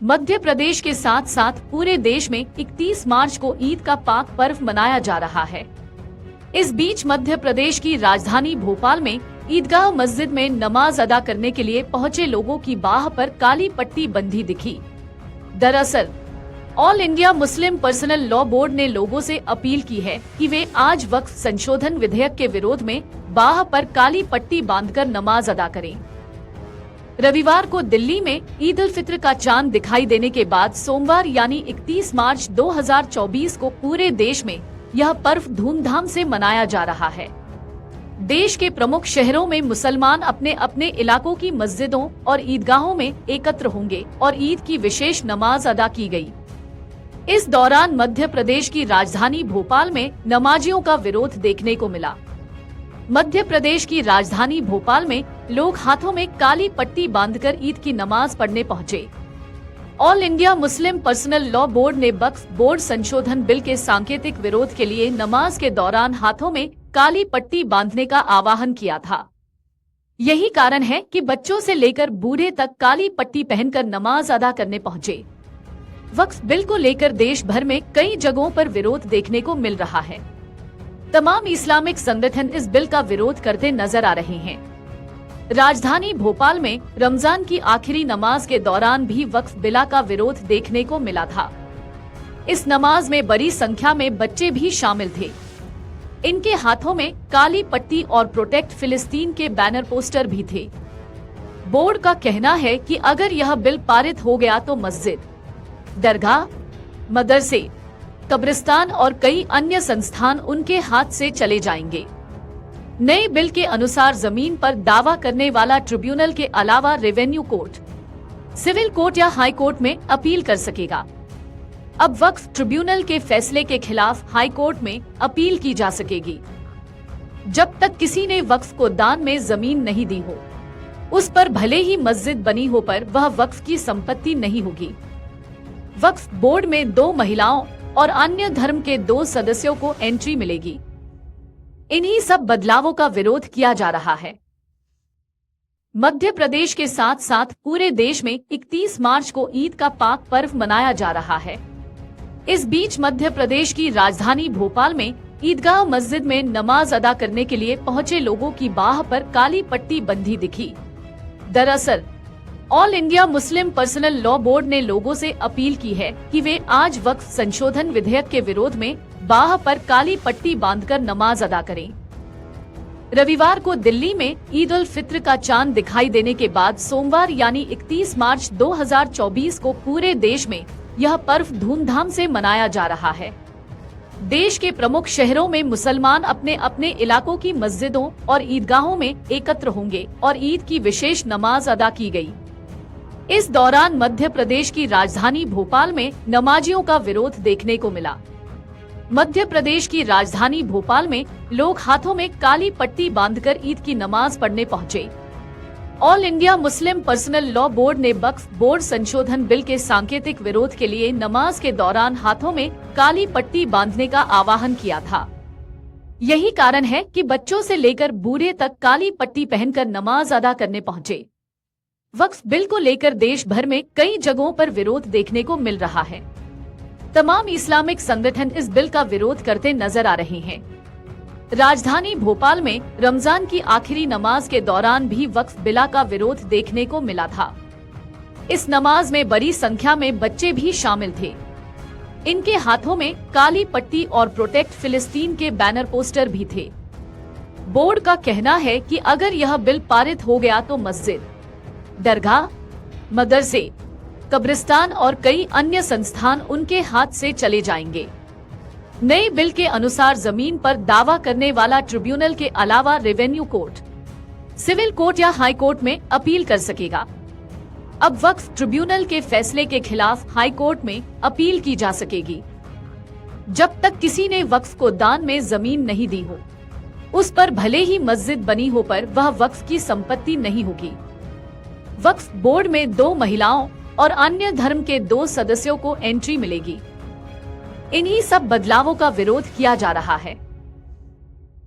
मध्य प्रदेश के साथ साथ पूरे देश में 31 मार्च को ईद का पाक पर्व मनाया जा रहा है। इस बीच मध्य प्रदेश की राजधानी भोपाल में ईदगाह मस्जिद में नमाज अदा करने के लिए पहुंचे लोगों की बाह पर काली पट्टी बंधी दिखी। दरअसल all India Muslim personal law board ने लोगों से अपील की है कि वे आज वक्फ संशोधन विधेयक के विरोध में बाह पर काली पट्टी बांधकर नमाज अदा करें। रविवार को दिल्ली में ईद उल फित्र का चांद दिखाई देने के बाद सोमवार यानी 31 मार्च 2024 को पूरे देश में यह पर्व धूमधाम से मनाया जा रहा है। देश के प्रमुख शहरों में मुसलमान अपने अपने इलाकों की मस्जिदों और ईदगाहों में एकत्र होंगे और ईद की विशेष नमाज अदा की गई। इस दौरान मध्य प्रदेश की राजधानी भोपाल में नमाजियों का विरोध देखने को मिला। मध्य प्रदेश की राजधानी भोपाल में लोग हाथों में काली पट्टी बांधकर ईद की नमाज पढ़ने पहुंचे। All India Muslim personal law board ने वक्फ बोर्ड संशोधन बिल के सांकेतिक विरोध के लिए नमाज के दौरान हाथों में काली पट्टी बांधने का आह्वान किया था। यही कारण है कि बच्चों से लेकर बूढ़े तक काली पट्टी पहनकर नमाज अदा करने पहुंचे। वक्फ बिल को लेकर देश भर में कई जगहों पर विरोध देखने को मिल रहा है। तमाम इस्लामिक संगठन इस बिल का विरोध करते नजर आ रहे हैं। राजधानी भोपाल में रमजान की आखिरी नमाज के दौरान भी वक्फ बिल का विरोध देखने को मिला था। इस नमाज में बड़ी संख्या में बच्चे भी शामिल थे। इनके हाथों में काली पट्टी और प्रोटेक्ट फिलिस्तीन के बैनर पोस्टर भी थे। बोर्ड का कहना है कि अगर यह बिल पारित हो गया तो मस्जिद, दरगाह, मदरसे, कब्रिस्तान और कई अन्य संस्थान उनके हाथ से चले जाएंगे। नए बिल के अनुसार जमीन पर दावा करने वाला ट्रिब्यूनल के अलावा रेवेन्यू कोर्ट, सिविल कोर्ट या हाई कोर्ट में अपील कर सकेगा। अब वक्फ ट्रिब्यूनल के फैसले के खिलाफ हाई कोर्ट में अपील की जा सकेगी। जब तक किसी ने वक्फ को दान में जमीन नहीं दी हो, उस पर भले ही मस्जिद बनी हो पर वह वक्फ की संपत्ति नहीं होगी। वक्फ बोर्ड में 2 महिलाओं और अन्य धर्म के 2 सदस्यों को एंट्री मिलेगी। इन्हीं सब बदलावों का विरोध किया जा रहा है। मध्य प्रदेश के साथ साथ पूरे देश में 31 मार्च को ईद का पाक पर्व मनाया जा रहा है। इस बीच मध्य प्रदेश की राजधानी भोपाल में ईदगाह मस्जिद में नमाज अदा करने के लिए पहुंचे लोगों की बाह पर काली पट्टी बंधी दिखी। दरअसल all India Muslim personal law board ने लोगों से अपील की है कि वे आज वक्फ संशोधन विधेयक के विरोध में बाह पर काली पट्टी बांधकर नमाज अदा करें। रविवार को दिल्ली में ईद उल फित्र का चांद दिखाई देने के बाद सोमवार यानी 31 मार्च 2024 को पूरे देश में यह पर्व धूमधाम से मनाया जा रहा है। देश के प्रमुख शहरों में मुसलमान अपने अपने इलाकों की मस्जिदों और ईदगाहों में एकत्र होंगे और ईद की विशेष नमाज अदा की गई। इस दौरान मध्य प्रदेश की राजधानी भोपाल में नमाजियों का विरोध देखने को मिला। मध्य प्रदेश की राजधानी भोपाल में लोग हाथों में काली पट्टी बांधकर ईद की नमाज पढ़ने पहुंचे। All India Muslim personal law board ने वक्फ बोर्ड संशोधन बिल के सांकेतिक विरोध के लिए नमाज के दौरान हाथों में काली पट्टी बांधने का आह्वान किया था। यही कारण है कि बच्चों से लेकर बूढ़े तक काली पट्टी पहनकर नमाज अदा करने पहुंचे। वक्फ बिल को लेकर देश भर में कई जगहों पर विरोध देखने को मिल रहा है। तमाम इस्लामिक संगठन इस बिल का विरोध करते नजर आ रहे हैं। राजधानी भोपाल में रमजान की आखिरी नमाज के दौरान भी वक्फ बिल का विरोध देखने को मिला था। इस नमाज में बड़ी संख्या में बच्चे भी शामिल थे। इनके हाथों में काली पट्टी और प्रोटेक्ट फिलिस्तीन के बैनर पोस्टर भी थे। बोर्ड का कहना है कि अगर यह बिल पारित हो गया तो मस्जिद, दरगाह, मदरसे, कब्रिस्तान और कई अन्य संस्थान उनके हाथ से चले जाएंगे। नए बिल के अनुसार जमीन पर दावा करने वाला ट्रिब्यूनल के अलावा रेवेन्यू कोर्ट, सिविल कोर्ट या हाई कोर्ट में अपील कर सकेगा। अब वक्फ ट्रिब्यूनल के फैसले के खिलाफ हाई कोर्ट में अपील की जा सकेगी। जब तक किसी ने वक्फ को दान में जमीन नहीं दी हो, उस पर भले ही मस्जिद बनी हो पर वह वक्फ की संपत्ति नहीं होगी। वक्फ बोर्ड में 2 महिलाओं और अन्य धर्म के 2 सदस्यों को एंट्री मिलेगी। इन्हीं सब बदलावों का विरोध किया जा रहा है।